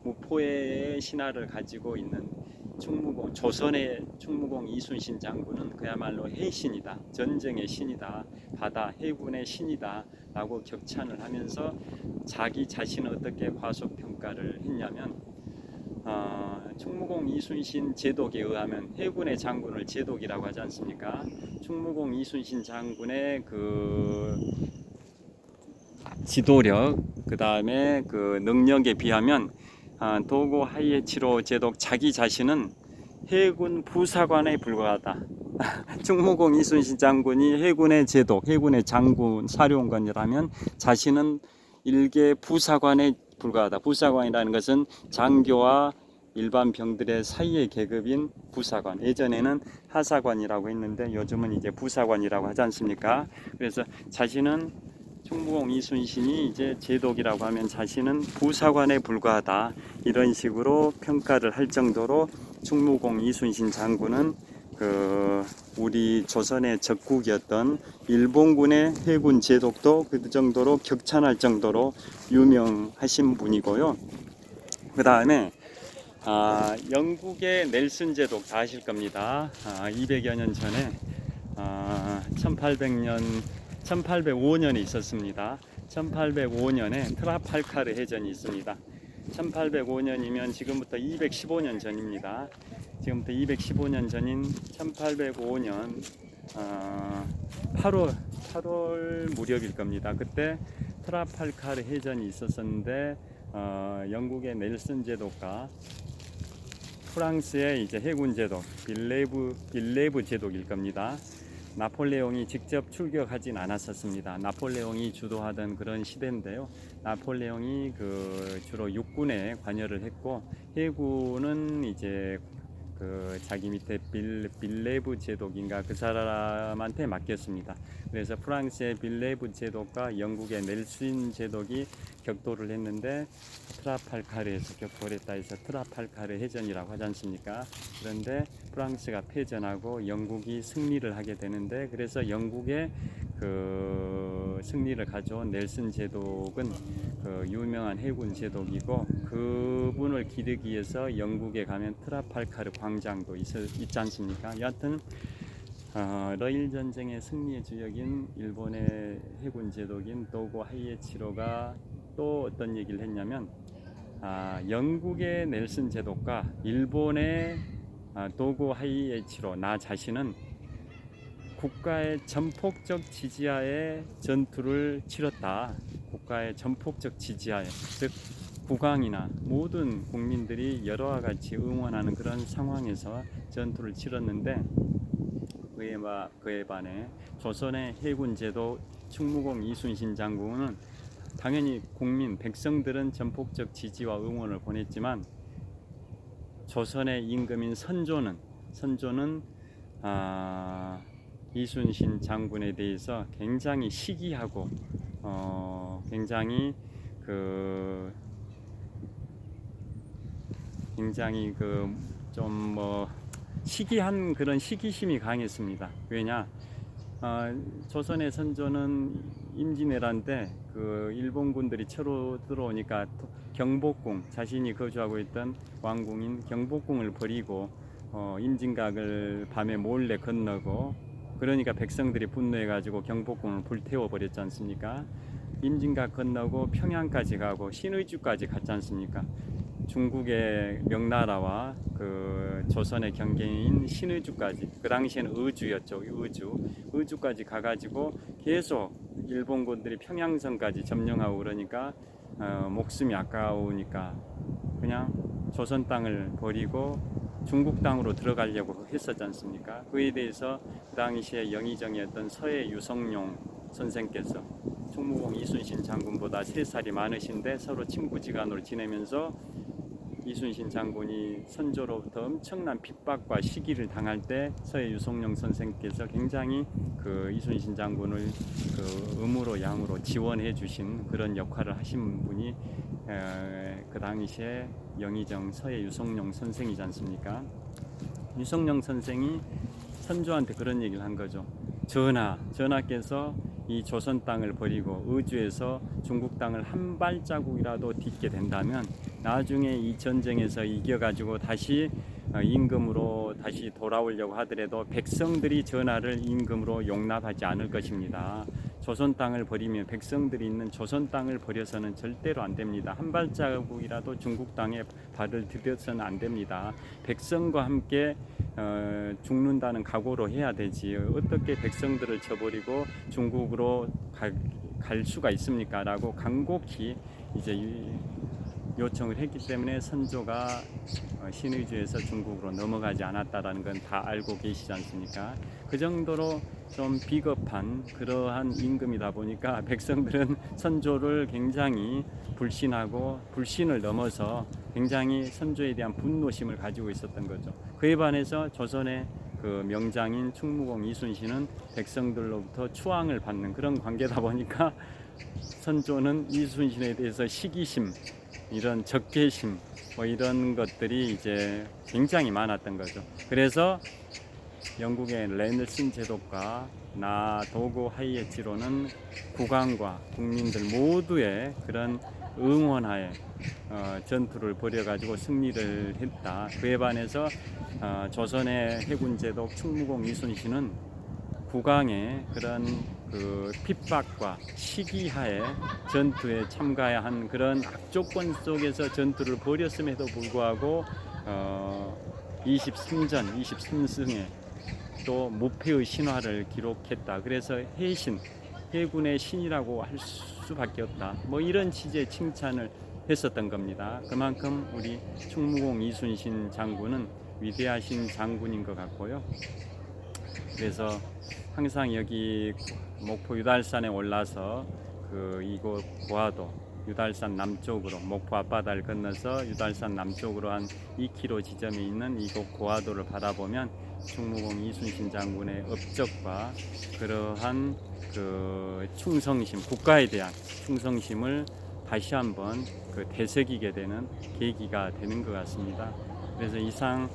무포의 신화를 가지고 있는 충무공, 조선의 충무공 이순신 장군은 그야말로 해신이다, 전쟁의 신이다, 바다 해군의 신이다 라고 격찬을 하면서 자기 자신을 어떻게 과소평가를 했냐면, 충무공 이순신 제독에 의하면 해군의 장군을 제독이라고 하지 않습니까? 충무공 이순신 장군의 그 지도력, 그 다음에 그 능력에 비하면 도고 하이에치로 제독 자기 자신은 해군 부사관에 불과하다. 충무공 이순신 장군이 해군의 제독, 해군의 장군, 사령관이라면 자신은 일개 부사관에 불과하다. 부사관이라는 것은 장교와 일반 병들의 사이의 계급인 부사관. 예전에는 하사관이라고 했는데 요즘은 이제 부사관이라고 하지 않습니까? 그래서 자신은 충무공 이순신이 이제 제독이라고 하면 자신은 부사관에 불과하다, 이런 식으로 평가를 할 정도로 충무공 이순신 장군은 우리 조선의 적국이었던 일본군의 해군 제독도 그 정도로 격찬할 정도로 유명하신 분이고요. 그 다음에 영국의 넬슨 제독 다 아실 겁니다. 200여 년 전에 1805년에 있었습니다. 1805년에 트라팔카르 해전이 있습니다. 1805년이면 지금부터 215년 전입니다. 지금부터 215년 전인 1805년 8월 무렵일 겁니다. 그때 트라팔카르 해전이 있었었는데 영국의 넬슨 제독과 프랑스의 이제 해군 제독 빌레브 제독일 겁니다. 나폴레옹이 직접 출격하진 않았었습니다. 나폴레옹이 주도하던 그런 시대인데요. 나폴레옹이 주로 육군에 관여를 했고, 해군은 이제 자기 밑에 빌레브 제독인가 그 사람한테 맡겼습니다. 그래서 프랑스의 빌레브 제독과 영국의 넬슨 제독이 격돌을 했는데 트라팔카르에서 격돌을 했다 해서 트라팔카르 해전이라고 하지 않습니까? 그런데 프랑스가 패전하고 영국이 승리를 하게 되는데, 그래서 영국의 승리를 가져온 넬슨 제독은 유명한 해군 제독이고, 그분을 기리기 위해서 영국에 가면 트라팔카르 광장도 있지 않습니까? 여하튼 러일 전쟁의 승리의 주역인 일본의 해군 제독인 도고 하이에치로가 또 어떤 얘기를 했냐면, 영국의 넬슨 제독과 일본의 도고 하이에치로, 나 자신은 국가의 전폭적 지지하에 전투를 치렀다. 국가의 전폭적 지지하에, 즉 국왕이나 모든 국민들이 여러와 같이 응원하는 그런 상황에서 전투를 치렀는데, 그에 반해 조선의 해군 제독 충무공 이순신 장군은 당연히 국민 백성들은 전폭적 지지와 응원을 보냈지만, 조선의 임금인 선조는 이순신 장군에 대해서 굉장히 시기하고 굉장히 시기한 그런 시기심이 강했습니다. 왜냐? 조선의 선조는 임진왜란 때 일본군들이 쳐로 들어오니까 경복궁, 자신이 거주하고 있던 왕궁인 경복궁을 버리고 임진각을 밤에 몰래 건너고, 그러니까 백성들이 분노해가지고 경복궁을 불태워 버렸지 않습니까? 임진각 건너고 평양까지 가고 신의주까지 갔지 않습니까? 중국의 명나라와 조선의 경계인 신의주까지, 그 당시에는 의주였죠. 의주까지 가가지고 계속 일본군들이 평양성까지 점령하고, 그러니까 목숨이 아까우니까 그냥 조선 땅을 버리고 중국 땅으로 들어가려고 했었지 않습니까? 그에 대해서 그 당시에 영의정이었던 서해 유성룡 선생께서 충무공 이순신 장군보다 3살이 많으신데 서로 친구지간으로 지내면서 이순신 장군이 선조로부터 엄청난 핍박과 시기를 당할 때 서해 유성룡 선생께서 굉장히 이순신 장군을 음으로 양으로 지원해 주신 그런 역할을 하신 분이 그 당시에 영의정 서해 유성룡 선생이지 않습니까? 유성룡 선생이 선조한테 그런 얘기를 한 거죠. 전하께서 이 조선 땅을 버리고 의주에서 중국 땅을 한 발자국이라도 딛게 된다면 나중에 이 전쟁에서 이겨가지고 다시 임금으로 다시 돌아오려고 하더라도 백성들이 전하를 임금으로 용납하지 않을 것입니다. 조선 땅을 버리면 백성들이 있는 조선 땅을 버려서는 절대로 안 됩니다. 한 발자국이라도 중국 땅에 발을 들여서는 안 됩니다. 백성과 함께 죽는다는 각오로 해야 되지. 어떻게 백성들을 쳐버리고 중국으로 갈 수가 있습니까? 라고 간곡히 이제 요청을 했기 때문에 선조가 신의주에서 중국으로 넘어가지 않았다라는 건 다 알고 계시지 않습니까? 그 정도로 좀 비겁한 그러한 임금이다 보니까 백성들은 선조를 굉장히 불신하고 불신을 넘어서 굉장히 선조에 대한 분노심을 가지고 있었던 거죠. 그에 반해서 조선의 그 명장인 충무공 이순신은 백성들로부터 추앙을 받는 그런 관계다 보니까 선조는 이순신에 대해서 시기심, 이런 적개심 뭐 이런 것들이 이제 굉장히 많았던 거죠. 그래서 영국의 레늘슨 제독과 나 도고 하이에치로는 국왕과 국민들 모두의 그런 응원하에 전투를 벌여가지고 승리를 했다. 그에 반해서 조선의 해군 제독 충무공 이순신은 국왕의 그런 그 핍박과 시기하에 전투에 참가해야 한 그런 악조건 속에서 전투를 벌였음에도 불구하고 23전 23승에 또 무패의 신화를 기록했다. 그래서 해군의 신이라고 할 수밖에 없다. 뭐 이런 취지의 칭찬을 했었던 겁니다. 그만큼 우리 충무공 이순신 장군은 위대하신 장군인 것 같고요. 그래서 항상 여기 목포 유달산에 올라서 그 이곳 고화도 유달산 남쪽으로 목포 앞바다를 건너서 유달산 남쪽으로 한 2km 지점에 있는 이곳 고화도를 바라보면 충무공 이순신 장군의 업적과 그러한 그 충성심, 국가에 대한 충성심을 다시 한번 그 되새기게 되는 계기가 되는 것 같습니다. 그래서 이상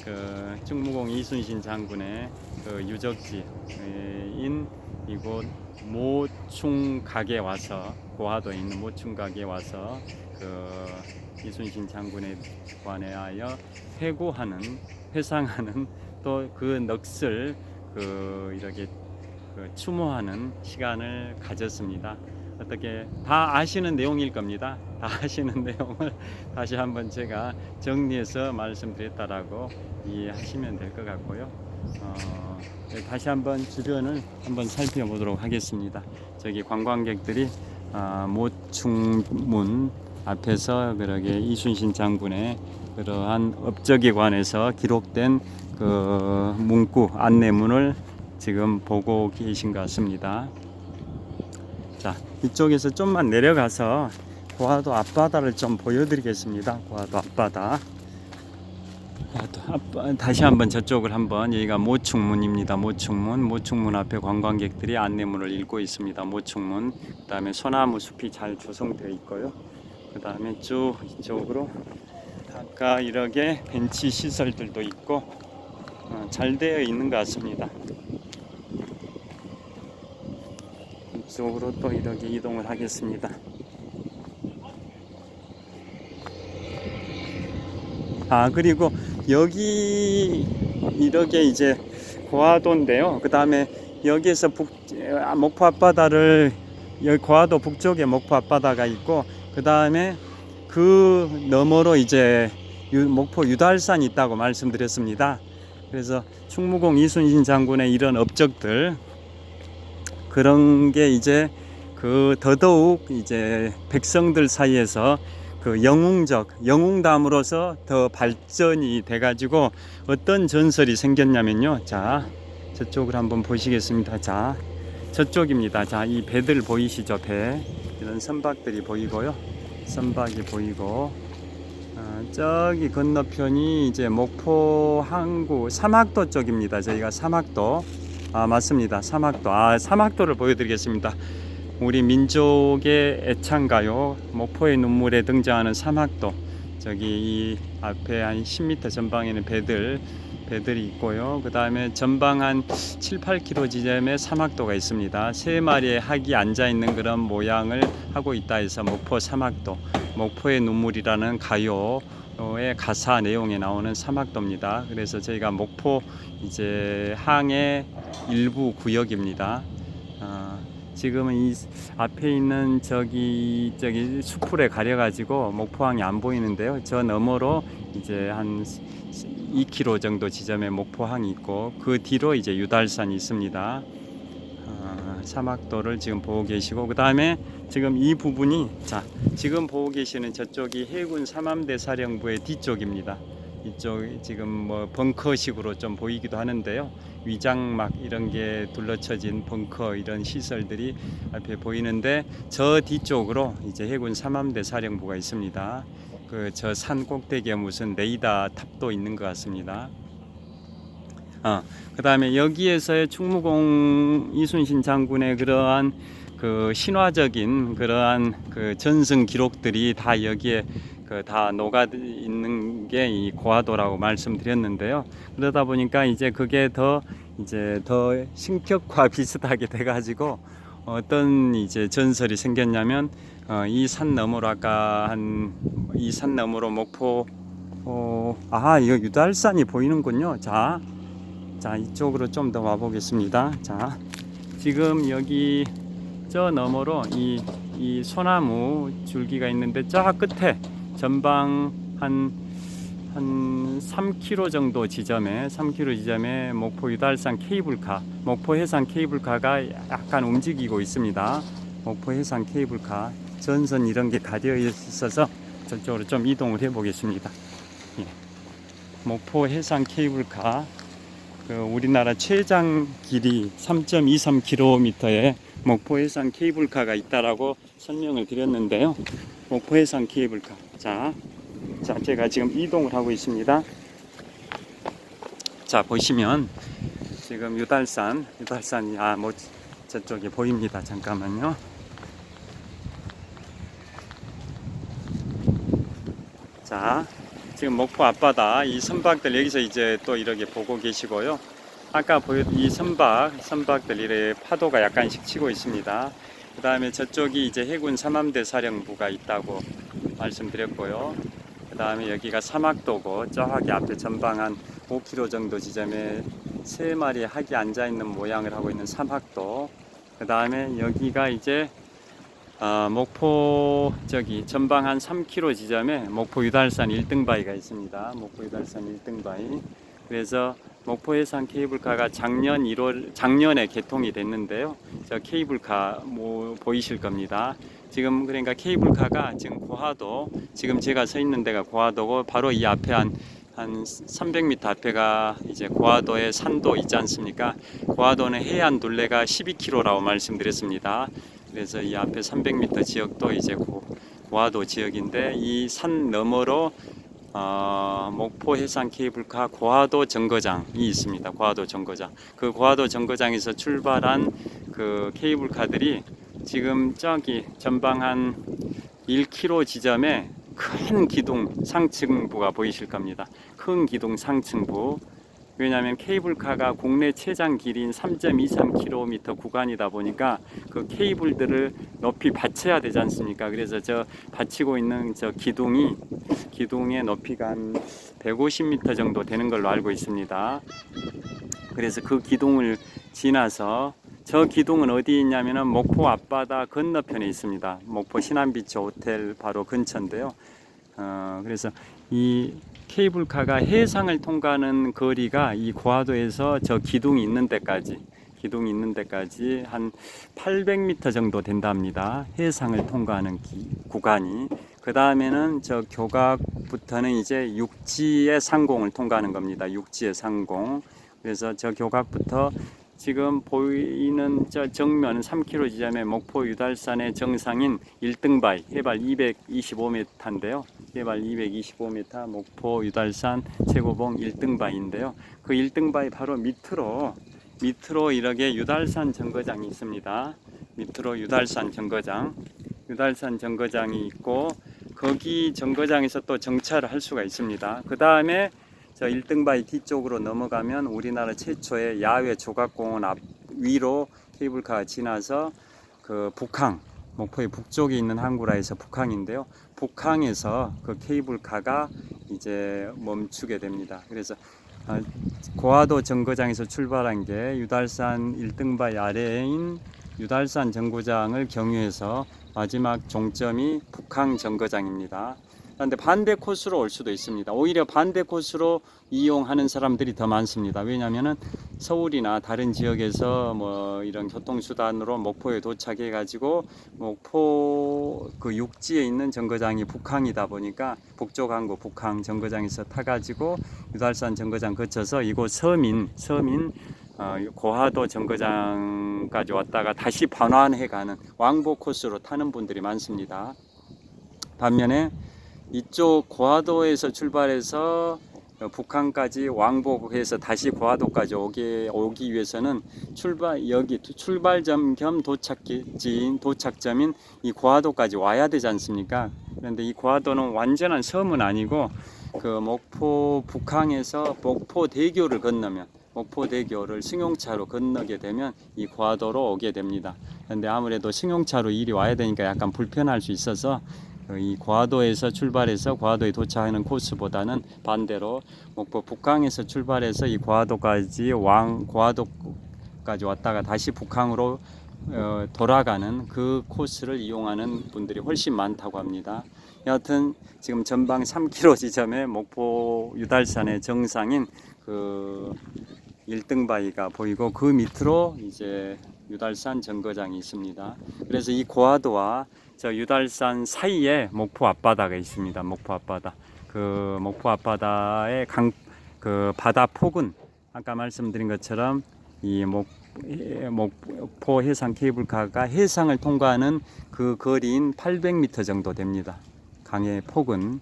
그 충무공 이순신 장군의 그 유적지인 이곳 모충각에 와서 고화도에 있는 모충각에 와서 그 이순신 장군에 관하여 회상하는 또 그 넋을 그 이렇게 그 추모하는 시간을 가졌습니다. 어떻게 다 아시는 내용일 겁니다. 다 아시는 내용을 다시 한번 제가 정리해서 말씀드렸다라고 이해하시면 될 것 같고요. 다시 한번 주변을 한번 살펴보도록 하겠습니다. 저기 관광객들이 모충문 앞에서 그러게 이순신 장군의 그러한 업적에 관해서 기록된 그 문구 안내문을 지금 보고 계신 것 같습니다. 자, 이쪽에서 좀만 내려가서 고화도 앞바다를 좀 보여드리겠습니다. 고화도 앞바다. 다시 한번 저쪽을 한번 여기가 모충문입니다. 모충문 앞에 관광객들이 안내문을 읽고 있습니다. 모충문. 그 다음에 소나무 숲이 잘 조성되어 있고요. 그 다음에 쭉 이쪽으로 아까 이렇게 벤치 시설들도 있고 잘 되어 있는 것 같습니다. 이쪽으로 또 이렇게 이동을 하겠습니다. 그리고 여기 이렇게 이제 고화도인데요. 그 다음에 여기에서 목포 앞바다를 여기 고화도 북쪽에 목포 앞바다가 있고 그 다음에 그 너머로 이제 목포 유달산이 있다고 말씀드렸습니다. 그래서 충무공 이순신 장군의 이런 업적들 그런 게 이제 그 더더욱 이제 백성들 사이에서 그 영웅담으로서 더 발전이 돼가지고 어떤 전설이 생겼냐면요. 자, 저쪽을 한번 보시겠습니다. 자, 저쪽입니다. 자, 이 배들 보이시죠? 배 이런 선박들이 보이고요. 선박이 보이고 저기 건너편이 이제 목포 항구 사막도 쪽입니다. 저희가 사막도 맞습니다. 사막도를 보여드리겠습니다. 우리 민족의 애창가요 목포의 눈물에 등장하는 사막도 저기 이 앞에 한 10m 전방에는 배들이 있고요. 그 다음에 전방 한 7, 8km 지점에 사막도가 있습니다. 세 마리의 학이 앉아 있는 그런 모양을 하고 있다 해서 목포 사막도, 목포의 눈물이라는 가요의 가사 내용에 나오는 사막도입니다. 그래서 저희가 목포 이제 항의 일부 구역입니다. 지금은 이 앞에 있는 저기 수풀에 가려가지고 목포항이 안 보이는데요. 저 너머로 이제 한 2km 정도 지점에 목포항이 있고 그 뒤로 이제 유달산이 있습니다. 사막도를 지금 보고 계시고, 그 다음에 지금 이 부분이, 자, 지금 보고 계시는 저쪽이 해군 삼함대 사령부의 뒤쪽입니다. 이쪽 지금 뭐 벙커식으로 좀 보이기도 하는데요. 위장막 이런 게 둘러쳐진 벙커 이런 시설들이 앞에 보이는데, 저 뒤쪽으로 이제 해군 삼함대 사령부가 있습니다. 그 저 산 꼭대기에 무슨 레이더 탑도 있는 것 같습니다. 그 다음에 여기에서의 충무공 이순신 장군의 그러한 그 신화적인 그러한 그 전승 기록들이 다 여기에 그 다 녹아 있는 게 이 고화도라고 말씀드렸는데요. 그러다 보니까 이제 그게 더 신격화 비슷하게 돼가지고 어떤 이제 전설이 생겼냐면, 이 산 너머로 아까 이 산 너머로 목포 이거 유달산이 보이는군요. 자 이쪽으로 좀 더 와보겠습니다. 자, 지금 여기 저 너머로 이 소나무 줄기가 있는데, 저 끝에 전방 한 3km 정도 지점에 목포 유달산 케이블카, 목포 해상 케이블카가 약간 움직이고 있습니다. 목포 해상 케이블카 전선 이런 게 가려 있어서 저쪽으로 좀 이동을 해 보겠습니다. 예. 목포 해상 케이블카, 그 우리나라 최장 길이 3.23km의 목포 해상 케이블카가 있다라고 설명을 드렸는데요. 목포 해상 케이블카. 자, 제가 지금 이동을 하고 있습니다. 자, 보시면 지금 유달산이 저쪽에 보입니다. 잠깐만요. 자, 지금 목포 앞바다 이 선박들 여기서 이제 또 이렇게 보고 계시고요. 아까 보였던 이 선박들 이렇게 파도가 약간씩 치고 있습니다. 그 다음에 저쪽이 이제 해군 삼함대 사령부가 있다고 말씀드렸고요. 그 다음에 여기가 사막도고, 저기 앞에 전방 한 5km 정도 지점에 세 마리의 학이 앉아 있는 모양을 하고 있는 사막도. 그 다음에 여기가 이제 목포 전방 한 3km 지점에 목포 유달산 1등바위가 있습니다. 목포 유달산 1등바위. 그래서 목포 해상 케이블카가 작년에 개통이 됐는데요. 저 케이블카 보이실 겁니다. 지금 그러니까 케이블카가 지금 고화도, 지금 제가 서 있는 데가 고화도고, 바로 이 앞에 한 300m 앞에가 이제 고화도의 산도 있지 않습니까? 고화도는 해안 둘레가 12km라고 말씀드렸습니다. 그래서 이 앞에 300m 지역도 이제 고화도 지역인데, 이 산 너머로 목포 해상 케이블카 고화도 정거장이 있습니다. 고화도 정거장. 그 고화도 정거장에서 출발한 그 케이블카들이 지금 저기 전방 한 1km 지점에 큰 기둥 상층부가 보이실 겁니다. 큰 기둥 상층부. 왜냐하면 케이블카가 국내 최장 길이인 3.23km 구간이다 보니까 그 케이블들을 높이 받쳐야 되지 않습니까? 그래서 저 받치고 있는 저 기둥의 높이가 한 150m 정도 되는 걸로 알고 있습니다. 그래서 그 기둥을 지나서, 저 기둥은 어디 있냐면은 목포 앞바다 건너편에 있습니다. 목포 신안비치 호텔 바로 근처인데요. 그래서 이 케이블카가 해상을 통과하는 거리가 이 고화도에서 저 기둥이 있는 데까지 한 800m 정도 된답니다. 해상을 통과하는 구간이. 그 다음에는 저 교각부터는 이제 육지의 상공을 통과하는 겁니다. 육지의 상공. 그래서 저 교각부터 지금 보이는 저 정면 3km 지점에 목포 유달산의 정상인 1등바위, 해발 225m인데요. 해발 225m 목포 유달산 최고봉 1등바위인데요. 그 1등바위 바로 밑으로 이렇게 유달산 정거장이 있습니다. 밑으로 유달산 정거장이 있고, 거기 정거장에서 또 정차를 할 수가 있습니다. 그 다음에 저 1등바위 뒤쪽으로 넘어가면 우리나라 최초의 야외 조각공원 앞 위로 케이블카가 지나서 그 북항, 목포의 북쪽에 있는 항구라에서 북항인데요. 북항에서 그 케이블카가 이제 멈추게 됩니다. 그래서 고화도 정거장에서 출발한 게 유달산 1등바위 아래인 유달산 정거장을 경유해서 마지막 종점이 북항 정거장입니다. 그런데 반대 코스로 올 수도 있습니다. 오히려 반대 코스로 이용하는 사람들이 더 많습니다. 왜냐하면 서울이나 다른 지역에서 뭐 이런 교통수단으로 목포에 도착해 가지고 목포 그 육지에 있는 정거장이 북항이다 보니까 북쪽 항구 북항 정거장에서 타 가지고 유달산 정거장 거쳐서 이곳 서민 고화도 정거장까지 왔다가 다시 반환해 가는 왕복 코스로 타는 분들이 많습니다. 반면에 이쪽 고화도에서 출발해서 북한까지 왕복해서 다시 고화도까지 오기 위해서는 여기 출발점 겸 도착점인 이 고화도까지 와야 되지 않습니까? 그런데 이 고화도는 완전한 섬은 아니고 그 목포 북항에서 목포대교를 건너면 목포대교를 승용차로 건너게 되면 이 고화도로 오게 됩니다. 그런데 아무래도 승용차로 이리 와야 되니까 약간 불편할 수 있어서 이 고화도에서 출발해서 고화도에 도착하는 코스보다는 반대로 목포 북항에서 출발해서 이 고화도까지 고화도까지 왔다가 다시 북항으로 돌아가는 그 코스를 이용하는 분들이 훨씬 많다고 합니다. 여하튼 지금 전방 3km 지점에 목포 유달산의 정상인 그 1등바위가 보이고 그 밑으로 이제 유달산 정거장이 있습니다. 그래서 이 고화도와 저 유달산 사이에 목포 앞바다가 있습니다. 목포 앞바다. 그 목포 앞바다의 그 바다 폭은 아까 말씀드린 것처럼 이 목포 해상 케이블카가 해상을 통과하는 그 거리인 800m 정도 됩니다. 강의 폭은.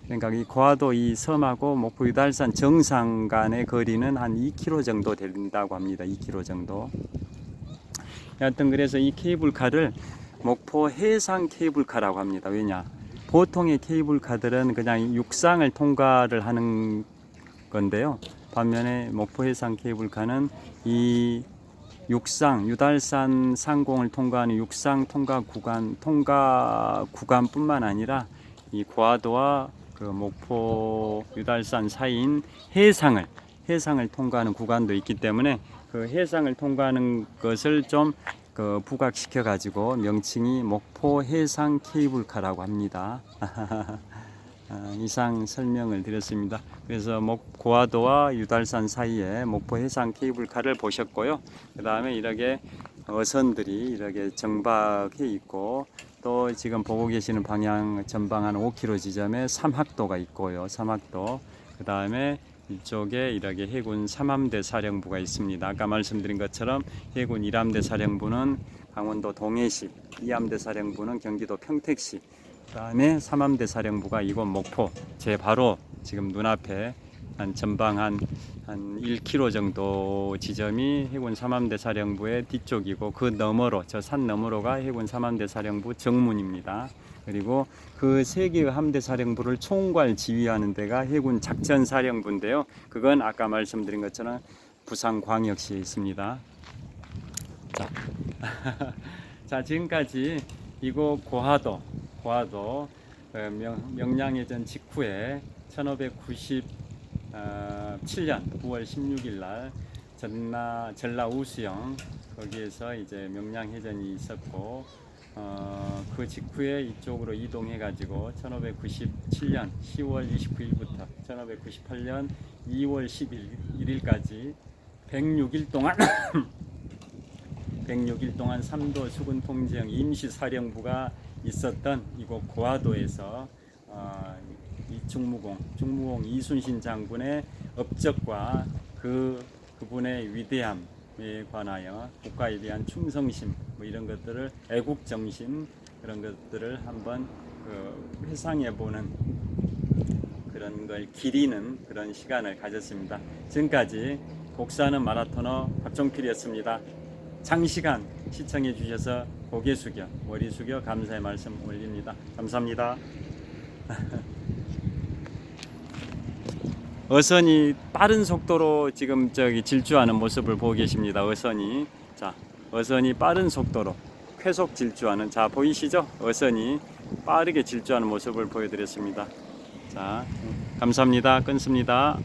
그러니까 이 고화도 이 섬하고 목포 유달산 정상 간의 거리는 한 2km 정도 된다고 합니다. 2km 정도. 여하튼 그래서 이 케이블카를 목포 해상 케이블카라고 합니다. 왜냐? 보통의 케이블카들은 그냥 육상을 통과를 하는 건데요. 반면에 목포 해상 케이블카는 이 유달산 상공을 통과하는 육상 통과 구간뿐만 아니라 이 고화도와 그 목포 유달산 사이인 해상을 통과하는 구간도 있기 때문에 그 해상을 통과하는 것을 좀 부각시켜 가지고 명칭이 목포 해상 케이블카라고 합니다. 이상 설명을 드렸습니다. 그래서 고화도와 유달산 사이에 목포 해상 케이블카를 보셨고요. 그 다음에 이렇게 어선들이 이렇게 정박해 있고 또 지금 보고 계시는 방향 전방 한 5km 지점에 삼학도가 있고요. 삼학도. 그 다음에 이쪽에 이렇게 해군 3함대 사령부가 있습니다. 아까 말씀드린 것처럼 해군 1함대 사령부는 강원도 동해시, 2함대 사령부는 경기도 평택시, 그 다음에 3함대 사령부가 이곳 목포, 제 바로 지금 눈앞에 한 전방 한 1km 정도 지점이 해군 3함대 사령부의 뒤쪽이고 그 너머로, 저 산 너머로가 해군 3함대 사령부 정문입니다. 그리고 그 세 개의 함대 사령부를 총괄 지휘하는 데가 해군 작전사령부인데요. 그건 아까 말씀드린 것처럼 부산광역시에 있습니다. 자, 지금까지 이곳 고화도 명량해전 직후에 1597년 9월 16일 날 전라 우수영 거기에서 이제 명량해전이 있었고 그 직후에 이쪽으로 이동해 가지고 1597년 10월 29일부터 1598년 2월 11일까지 106일 동안 106일 동안 삼도 수군 통제형 임시사령부가 있었던 이곳 고화도에서 이 중무공 이순신 장군의 업적과 그분의 위대함에 관하여 국가에 대한 충성심 뭐 이런 것들을 애국정신 그런 것들을 한번 회상해 보는 그런 걸 기리는 그런 시간을 가졌습니다. 지금까지 곡사하는 마라토너 박종필이었습니다. 장시간 시청해 주셔서 고개 숙여 머리 숙여 감사의 말씀 올립니다. 감사합니다. 어선이 빠른 속도로 지금 저기 질주하는 모습을 보고 계십니다. 어선이. 자, 어선이 빠른 속도로 쾌속 질주하는, 자, 보이시죠? 어선이 빠르게 질주하는 모습을 보여드렸습니다. 자, 감사합니다. 끊습니다.